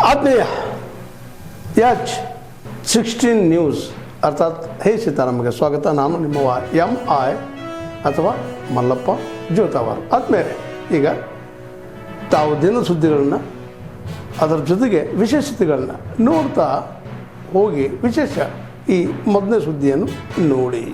ಆತ್ಮೀಯ H16 news ಅರ್ಥಾತ್ ಹೇ ಸೀತಾರಾಮಗೆ ಸ್ವಾಗತ. ನಾನು ನಿಮ್ಮವ MI ಅಥವಾ ಮಲ್ಲಪ್ಪ ಜೋತಾವಾರ್. ಆದ್ಮೇಲೆ ಈಗ ತಾವು ದಿನ ಸುದ್ದಿಗಳನ್ನು ಅದರ ಜೊತೆಗೆ ವಿಶೇಷತೆಗಳನ್ನ ನೋಡ್ತಾ ಹೋಗಿ ವಿಶೇಷ ಈ ಮೊದಲನೇ ಸುದ್ದಿಯನ್ನು ನೋಡಿ.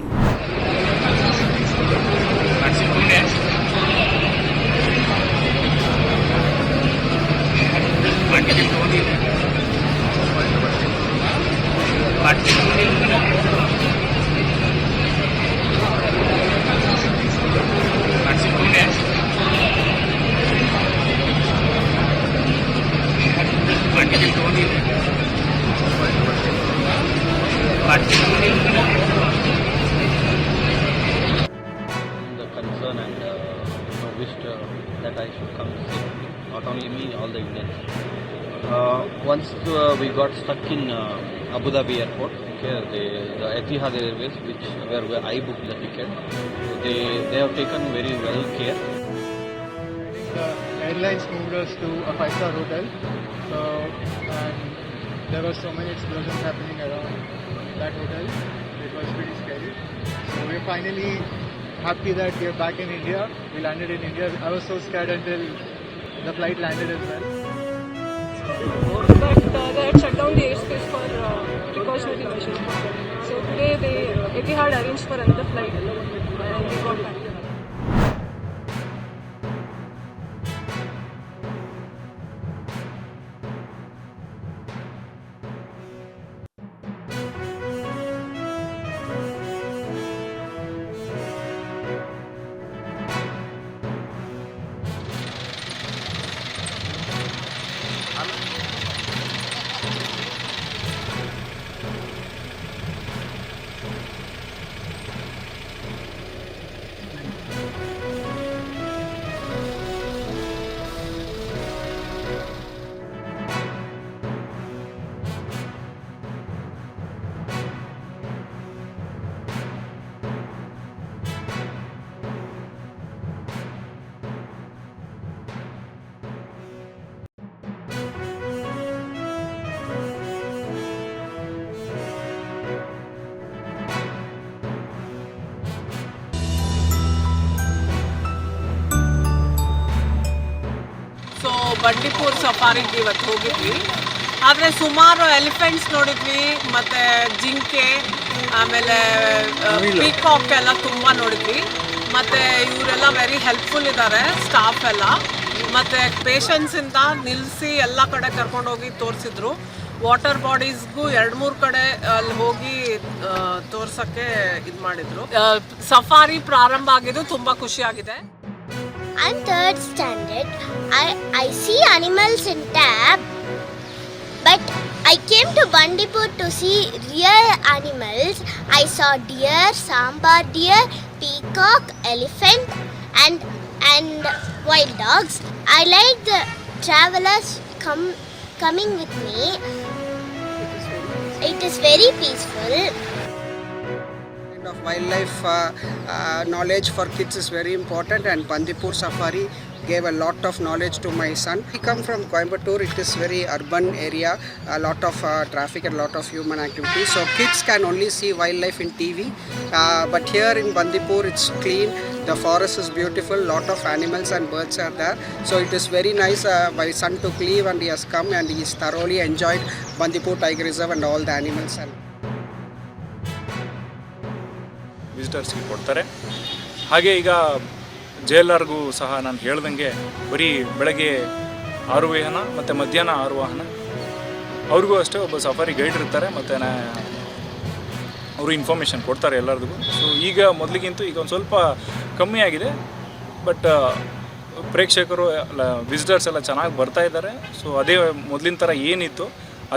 The concern and wished that I should come safely. Not only me, all the Indians. Once we got stuck in Abu Dhabi airport, okay, the Etihad Airways, where I booked the ticket, they have taken very well care. The airlines moved us to a 5-star hotel, and there were so many explosions happening around that hotel. It was pretty scary. So we're finally happy that we're back in India. We landed in India. I was so scared until the flight landed as well. But they had shut down the airspace for precautionary measures. So today Etihad arranged for another flight and we got back. So Bandipur ಸಫಾರಿಗೆ ಇವತ್ತು ಹೋಗಿದ್ವಿ. ಆದರೆ ಸುಮಾರು elephants ನೋಡಿದ್ವಿ, ಮತ್ತು ಜಿಂಕೆ, ಆಮೇಲೆ peacock ಎಲ್ಲ ತುಂಬ ನೋಡಿದ್ವಿ. ಮತ್ತು ಇವರೆಲ್ಲ ವೆರಿ ಹೆಲ್ಪ್ಫುಲ್ ಇದ್ದಾರೆ, ಸ್ಟಾಫ್ ಎಲ್ಲ. ಮತ್ತು ಪೇಷನ್ಸಿಂದ ನಿಲ್ಲಿಸಿ ಎಲ್ಲ ಕಡೆ ಕರ್ಕೊಂಡೋಗಿ ತೋರಿಸಿದ್ರು. ವಾಟರ್ ಬಾಡೀಸ್ಗೂ 2-3 ಕಡೆ ಅಲ್ಲಿ ಹೋಗಿ ತೋರ್ಸೋಕ್ಕೆ ಇದು ಮಾಡಿದರು. ಸಫಾರಿ ಪ್ರಾರಂಭ ಆಗಿದ್ದು ತುಂಬ ಖುಷಿಯಾಗಿದೆ. I'm third standard. I see animals in tab, but I came to Bandipur to see real animals. I saw deer, sambar deer, peacock, elephant, and wild dogs. I like the travelers coming with me. It is very peaceful. Of wildlife knowledge for kids is very important, and Bandipur Safari gave a lot of knowledge to my son. We come from Coimbatore. It is very urban area, a lot of traffic and a lot of human activity, so kids can only see wildlife in TV, but here in Bandipur it's clean. The forest is beautiful, lot of animals and birds are there, so it is very nice. My son took leave and he has come and he has thoroughly enjoyed Bandipur Tiger Reserve and all the animals. And ವಿಸಿಟರ್ಸ್ಗೆ ಕೊಡ್ತಾರೆ. ಹಾಗೆ ಈಗ ಜೇಲರ್ಗೂ ಸಹ ನಾನು ಹೇಳ್ದಂಗೆ ಬರೀ ಬೆಳಗ್ಗೆ 6 ವಾಹನ ಮತ್ತು ಮಧ್ಯಾಹ್ನ 6 ವಾಹನ, ಅವ್ರಿಗೂ ಅಷ್ಟೇ ಒಬ್ಬ ಸಫಾರಿ ಗೈಡ್ ಇರ್ತಾರೆ, ಮತ್ತು ಅವರು ಇನ್ಫಾರ್ಮೇಷನ್ ಕೊಡ್ತಾರೆ ಎಲ್ಲರಿಗೂ. ಸೊ ಈಗ ಮೊದಲಿಗಿಂತೂ ಈಗ ಒಂದು ಸ್ವಲ್ಪ ಕಮ್ಮಿ ಆಗಿದೆ, ಬಟ್ ಪ್ರೇಕ್ಷಕರು ವಿಸಿಟರ್ಸ್ ಎಲ್ಲ ಚೆನ್ನಾಗಿ ಬರ್ತಾ ಇದ್ದಾರೆ. ಸೊ ಅದೇ ಮೊದಲಿನ ಥರ ಏನಿತ್ತು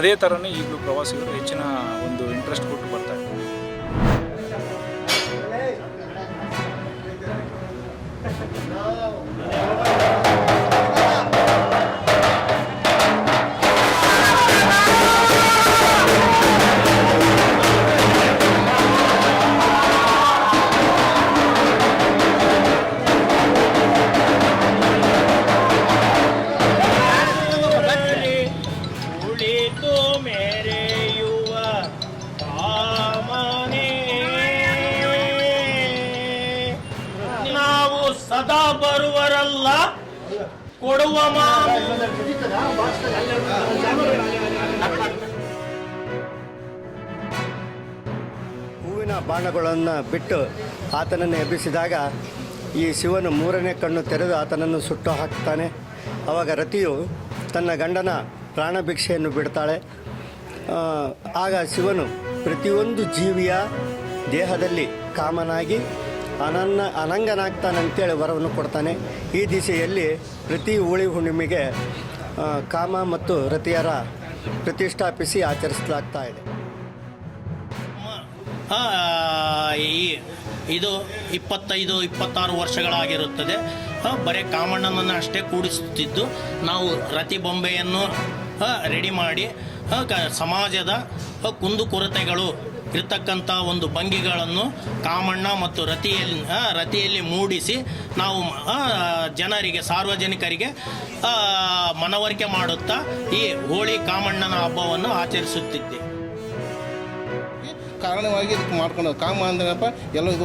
ಅದೇ ಥರನೇ ಈಗಲೂ ಪ್ರವಾಸಿಗರು ಹೆಚ್ಚಿನ ಒಂದು ಇಂಟ್ರೆಸ್ಟ್ ಕೊಟ್ಟು ಬರ್ತಾ ಇದ್ದಾರೆ. ಒಲಿತು ಮೆರೆಯುವ ಕಾಮನೆ ನಾವು ಸದಾ ಬರುವರಲ್ಲ ಕೊಡುವ ಹೂವಿನ ಬಾಣಗಳನ್ನು ಬಿಟ್ಟು ಆತನನ್ನು ಎಬ್ಬಿಸಿದಾಗ ಈ ಶಿವನು ಮೂರನೇ ಕಣ್ಣು ತೆರೆದು ಆತನನ್ನು ಸುಟ್ಟು ಹಾಕ್ತಾನೆ. ಆವಾಗ ರತಿಯು ತನ್ನ ಗಂಡನ ಪ್ರಾಣಭಿಕ್ಷೆಯನ್ನು ಬಿಡ್ತಾಳೆ. ಆಗ ಶಿವನು ಪ್ರತಿಯೊಂದು ಜೀವಿಯ ದೇಹದಲ್ಲಿ ಕಾಮನಾಗಿ ಅನಂಗನಾಗ್ತಾನಂತೇಳಿ ವರವನ್ನು ಕೊಡ್ತಾನೆ. ಈ ದಿಸೆಯಲ್ಲಿ ಪ್ರತಿ ಹೋಳಿ ಹುಣ್ಣಿಮೆಗೆ ಕಾಮ ಮತ್ತು ರತಿಯರ ಪ್ರತಿಷ್ಠಾಪಿಸಿ ಆಚರಿಸಲಾಗ್ತಾ ಇದೆ. ಇದು 25-26 ವರ್ಷಗಳಾಗಿರುತ್ತದೆ. ಬರೀ ಕಾಮಣ್ಣನನ್ನು ಅಷ್ಟೇ ಕೂಡಿಸುತ್ತಿದ್ದು ನಾವು ರತಿ ಬೊಂಬೆಯನ್ನು ರೆಡಿ ಮಾಡಿ ಸಮಾಜದ ಕುಂದುಕೊರತೆಗಳು ಇರ್ತಕ್ಕಂಥ ಒಂದು ಭಂಗಿಗಳನ್ನು ಕಾಮಣ್ಣ ಮತ್ತು ರತಿಯಲ್ಲಿ ಮೂಡಿಸಿ ನಾವು ಜನರಿಗೆ ಸಾರ್ವಜನಿಕರಿಗೆ ಮನವರಿಕೆ ಮಾಡುತ್ತಾ ಈ ಹೋಳಿ ಕಾಮಣ್ಣನ ಹಬ್ಬವನ್ನು ಆಚರಿಸುತ್ತಿದ್ದೇವೆ. ಕಾರಣವಾಗಿ ಇದಕ್ಕೆ ಮಾಡ್ಕೊಂಡು ಕಾಮ ಅಂದ್ರಪ್ಪ ಎಲ್ಲ ಇದು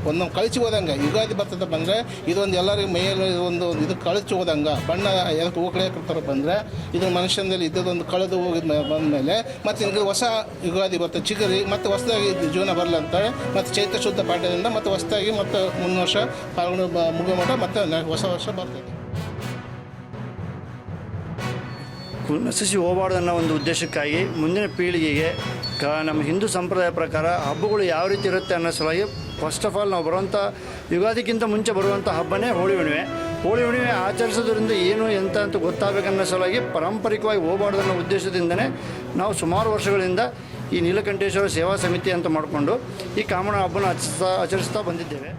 ಒಂದೊಂದು ಕಳಿಸಿ ಹೋದಂಗೆ ಯುಗಾದಿ ಬರ್ತದೆ ಬಂದರೆ ಇದೊಂದು ಎಲ್ಲರಿಗೂ ಮೈಯಲ್ಲಿ ಒಂದು ಇದು ಕಳಿಸಿ ಹೋದಂಗೆ ಬಣ್ಣ ಎದಕ್ಕೆ ಹೋಗ್ಲಿಕ್ಕೆ ಬಂದರೆ ಇದು ಮನುಷ್ಯನಲ್ಲಿ ಇದ್ದದೊಂದು ಕಳೆದು ಹೋಗಿದ ಬಂದಮೇಲೆ ಮತ್ತು ಈಗ ಹೊಸ ಯುಗಾದಿ ಬರ್ತದೆ ಚಿಗುರಿ ಮತ್ತು ಹೊಸದಾಗಿ ಜೀವನ ಬರಲ್ಲ ಅಂತೇಳಿ ಮತ್ತು ಚೈತ್ರ ಶುದ್ಧ ಪಾಠದಿಂದ ಮತ್ತು ಹೊಸದಾಗಿ ಮತ್ತು ಮುಂದಿನ ವರ್ಷ ಪಾಲ್ಗೊಂಡು ಮುಗಿಯೋ ಮಟ್ಟ ಮತ್ತು ಹೊಸ ವರ್ಷ ಬರ್ತದೆ. ನಶಿಸಿ ಹೋಗಬಾರ್ದು ಅನ್ನೋ ಒಂದು ಉದ್ದೇಶಕ್ಕಾಗಿ ಮುಂದಿನ ಪೀಳಿಗೆಗೆ ನಮ್ಮ ಹಿಂದೂ ಸಂಪ್ರದಾಯ ಪ್ರಕಾರ ಹಬ್ಬಗಳು ಯಾವ ರೀತಿ ಇರುತ್ತೆ ಅನ್ನೋ ಸಲುವಾಗಿ ಫಸ್ಟ್ ಆಫ್ ಆಲ್ ನಾವು ಬರುವಂಥ ಯುಗಾದಿಗಿಂತ ಮುಂಚೆ ಬರುವಂಥ ಹಬ್ಬನೇ ಹೋಳಿ ಹುಣ್ಣಿಮೆ. ಹೋಳಿ ಹುಣ್ಣಿಮೆ ಆಚರಿಸೋದ್ರಿಂದ ಏನು ಎಂತ ಅಂತ ಗೊತ್ತಾಗಬೇಕನ್ನೋ ಸಲುವಾಗಿ ಪಾರಂಪರಿಕವಾಗಿ ಹೋಗಬಾರ್ದು ಅನ್ನೋ ಉದ್ದೇಶದಿಂದನೇ ನಾವು ಸುಮಾರು ವರ್ಷಗಳಿಂದ ಈ ನೀಲಕಂಠೇಶ್ವರ ಸೇವಾ ಸಮಿತಿ ಅಂತ ಮಾಡಿಕೊಂಡು ಈ ಕಾಮಣ್ಣ ಹಬ್ಬನ ಆಚರಿಸ್ತಾ ಬಂದಿದ್ದೇವೆ.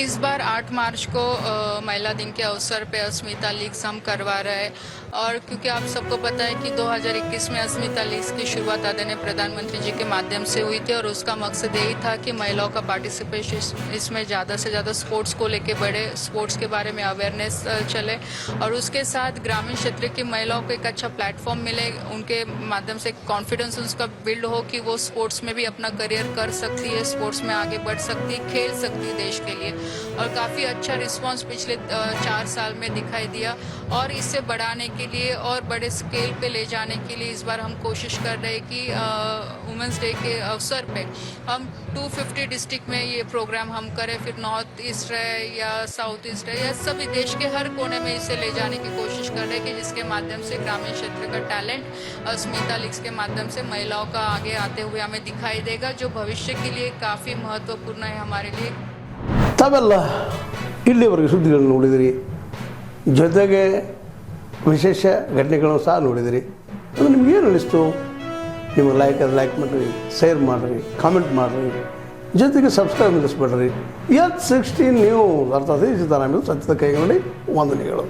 इस बार 8 मार्च को महिला दिन के अवसर पे अस्मिता लीग्स हम करवा रहे हैं और क्योंकि आप सबको पता है कि 2021 में अस्मिता लीग्स की शुरुआत आदरणीय प्रधानमंत्री जी के माध्यम से हुई थी और उसका मकसद यही था कि महिलाओं का पार्टिसिपेशन इसमें ज़्यादा से ज़्यादा स्पोर्ट्स को लेके बढ़े, स्पोर्ट्स के बारे में अवेयरनेस चले और उसके साथ ग्रामीण क्षेत्र की महिलाओं को एक अच्छा प्लेटफॉर्म मिले, उनके माध्यम से कॉन्फिडेंस उसका बिल्ड हो कि वो स्पोर्ट्स में भी अपना करियर कर सकती है, स्पोर्ट्स में आगे बढ़ सकती है, खेल सकती है देश के लिए। और काफ़ी अच्छा रिस्पांस पिछले 4 साल में दिखाई दिया और इससे बढ़ाने के लिए और बड़े स्केल पे ले जाने के लिए इस बार हम कोशिश कर रहे हैं कि वुमेंस डे के अवसर पे हम 250 डिस्ट्रिक्ट में ये प्रोग्राम हम करें, फिर नॉर्थ ईस्ट रहे या साउथ ईस्ट रहे या सभी देश के हर कोने में इसे ले जाने की कोशिश कर रहे हैं कि जिसके माध्यम से ग्रामीण क्षेत्र का टैलेंट अस्मिता लीग्स के माध्यम से महिलाओं का आगे आते हुए हमें दिखाई देगा, जो भविष्य के लिए काफ़ी महत्वपूर्ण है हमारे लिए. ತಾವೆಲ್ಲ ಇಲ್ಲಿವರೆಗೆ ಸುದ್ದಿಗಳನ್ನು ನೋಡಿದಿರಿ, ಜೊತೆಗೆ ವಿಶೇಷ ಘಟನೆಗಳನ್ನು ಸಹ ನೋಡಿದಿರಿ. ಅದು ನಿಮ್ಗೇನು ಅನ್ನಿಸ್ತು? ನೀವು ಲೈಕ್ ಮಾಡಿರಿ, ಶೇರ್ ಮಾಡಿರಿ, ಕಾಮೆಂಟ್ ಮಾಡಿರಿ, ಜೊತೆಗೆ ಸಬ್ಸ್ಕ್ರೈಬ್ ನಿಲ್ಲಿಸ್ಬೇಡ್ರಿ. H16 ನ್ಯೂಸ್ ಅರ್ಥಾತ್ ಸೀತಾರಾಮ್ ಸತ್ಯದ ಕೈಗೊಂಡು ವಂದನೆಗಳು.